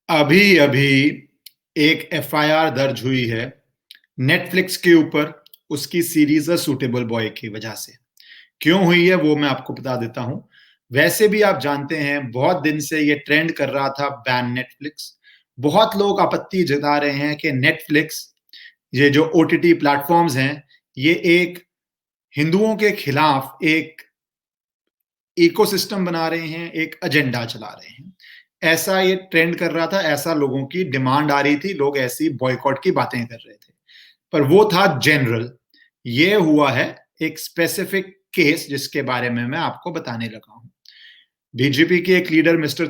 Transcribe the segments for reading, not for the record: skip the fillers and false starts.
अभी अभी एक एफआईआर दर्ज हुई है नेटफ्लिक्स के ऊपर उसकी सीरीज अ सूटेबल बॉय की वजह से। क्यों हुई है वो मैं आपको बता देता हूं। वैसे भी आप जानते हैं बहुत दिन से ये ट्रेंड कर रहा था बैन नेटफ्लिक्स। बहुत लोग आपत्ति जता रहे हैं कि नेटफ्लिक्स ये जो ओटीटी प्लेटफॉर्म्स हैं ये एक हिंदुओं के खिलाफ एक इकोसिस्टम बना रहे हैं, एक एजेंडा चला रहे हैं। ऐसा ये ट्रेंड कर रहा था, ऐसा लोगों की डिमांड आ रही थी, लोग ऐसी बॉयकॉट की बातें कर रहे थे। पर वो था जनरल। ये हुआ है एक स्पेसिफिक केस जिसके बारे में मैं आपको बताने लगा हूं। बीजेपी के एक लीडर मिस्टर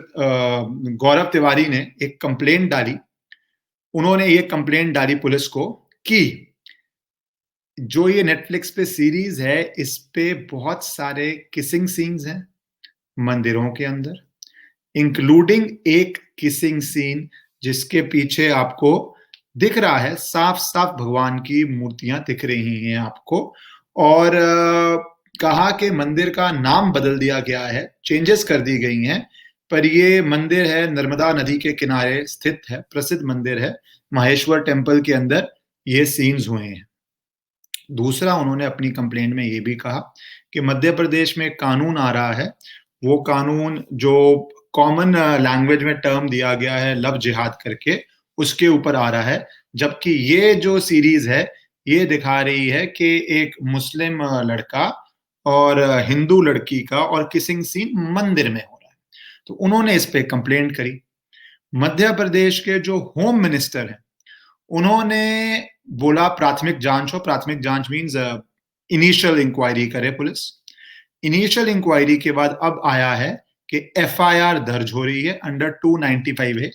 गौरव तिवारी ने एक कंप्लेंट डाली। उन्होंने ये कंप्लेंट डाली पुलिस को कि जो ये नेटफ्लिक्स पे सीरीज है इस पे बहुत सारे किसिंग सीन्स हैं मंदिरों के अंदर, इंक्लूडिंग एक किसिंग सीन जिसके पीछे आपको दिख रहा है, साफ साफ भगवान की मूर्तियां दिख रही हैं आपको। और कहा कि मंदिर का नाम बदल दिया गया है, चेंजेस कर दी गई हैं, पर ये मंदिर है नर्मदा नदी के किनारे स्थित है, प्रसिद्ध मंदिर है, माहेश्वर टेम्पल के अंदर ये सीन्स हुए हैं। दूसरा, उन्होंने अपनी कंप्लेंट में ये भी कहा कि मध्य प्रदेश में कानून आ रहा है, वो कानून जो कॉमन लैंग्वेज में टर्म दिया गया है लव जिहाद करके, उसके ऊपर आ रहा है। जबकि ये जो सीरीज है ये दिखा रही है कि एक मुस्लिम लड़का और हिंदू लड़की का और किसिंग सीन मंदिर में हो रहा है। तो उन्होंने इस पे कंप्लेंट करी। मध्य प्रदेश के जो होम मिनिस्टर हैं उन्होंने बोला प्राथमिक जांच हो। प्राथमिक जांच मीन्स इनिशियल इंक्वायरी करे पुलिस। इनिशियल इंक्वायरी के बाद अब आया है कि एफआईआर दर्ज हो रही है अंडर 295 है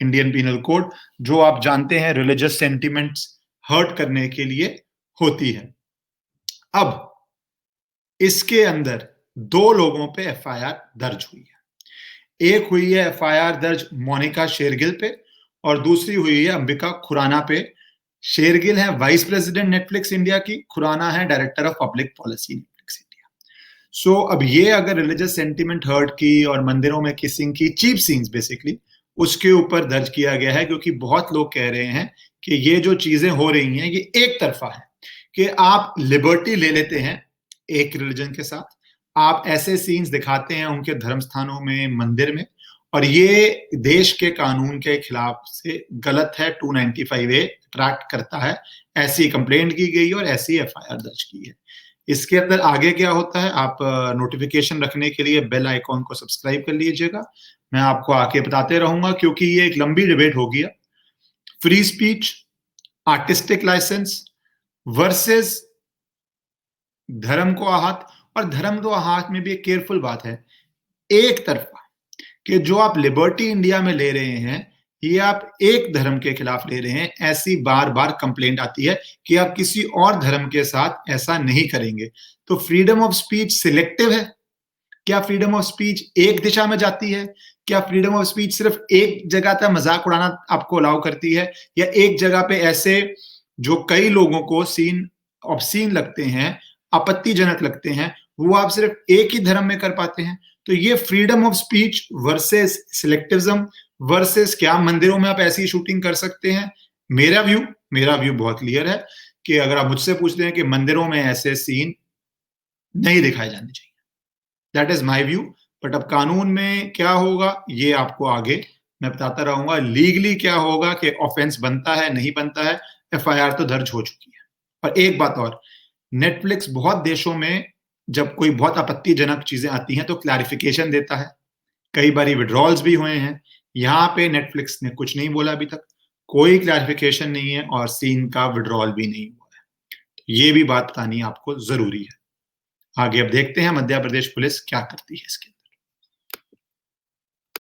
इंडियन पीनल कोड, जो आप जानते हैं रिलीजियस सेंटिमेंट्स हर्ट करने के लिए होती है। अब इसके अंदर दो लोगों पे एफआईआर दर्ज हुई है। एक हुई है एफआईआर दर्ज मोनिका शेरगिल पे और दूसरी हुई है अंबिका खुराना पे। शेरगिल है वाइस प्रेसिडेंट नेटफ्लिक्स इंडिया की, खुराना है director of public policy Netflix India. So अब ये अगर रिलीजियस सेंटिमेंट हर्ट की और मंदिरों में किसिंग की चीप सीन्स बेसिकली उसके ऊपर दर्ज किया गया है, क्योंकि बहुत लोग कह रहे हैं कि ये जो चीजें हो रही हैं ये एक तरफा है, कि आप लिबर्टी ले लेते हैं एक रिलीजन के साथ, आप ऐसे सीन्स दिखाते हैं उनके धर्म स्थानों में, मंदिर में, और ये देश के कानून के खिलाफ से गलत है। 295 ए ट्रैक्ट करता है। ऐसी कंप्लेंट की गई और ऐसी एफआईआर दर्ज की है। इसके अंदर आगे क्या होता है, आप नोटिफिकेशन रखने के लिए बेल आइकॉन को सब्सक्राइब कर लीजिएगा। मैं आपको आगे बताते रहूंगा, क्योंकि ये एक लंबी डिबेट होगी। Free speech, artistic licence versus धर्म को आहत। और धर्म को आहत में भी एक केयरफुल बात है, एक तरफा, कि जो आप लिबर्टी इंडिया में ले रहे हैं ये आप एक धर्म के खिलाफ ले रहे हैं। ऐसी बार बार कंप्लेंट आती है कि आप किसी और धर्म के साथ ऐसा नहीं करेंगे। तो फ्रीडम ऑफ स्पीच सिलेक्टिव है? क्या फ्रीडम ऑफ स्पीच एक दिशा में जाती है? क्या फ्रीडम ऑफ स्पीच सिर्फ एक जगह तक मजाक उड़ाना आपको अलाउ करती है, या एक जगह पे ऐसे जो कई लोगों को सीन ऑब्सीन लगते हैं, आपत्तिजनक लगते हैं, वो आप सिर्फ एक ही धर्म में कर पाते हैं? तो ये freedom of speech versus selectivism versus क्या मंदिरों में आप ऐसी शूटिंग कर सकते हैं? मेरा व्यू बहुत क्लियर है कि अगर आप मुझसे पूछते हैं कि मंदिरों में ऐसे सीन नहीं दिखाए जाने चाहिए, that is my view. But अब कानून में क्या होगा ये आपको आगे मैं बताता रहूंगा। लीगली क्या होगा कि ऑफेंस बनता है नहीं बनता है, एफआईआर तो दर्ज हो चुकी है। और एक बात और, नेटफ्लिक्स बहुत देशों में जब कोई बहुत आपत्तिजनक चीजें आती हैं तो क्लैरिफिकेशन देता है। कई बार विड्रॉल्स भी हुए हैं। यहाँ पे नेटफ्लिक्स ने कुछ नहीं बोला अभी तक, कोई क्लैरिफिकेशन नहीं है और सीन का विड्रॉल भी नहीं हुआ है। ये भी बात बतानी आपको जरूरी है। आगे अब देखते हैं मध्य प्रदेश पुलिस क्या करती है इसके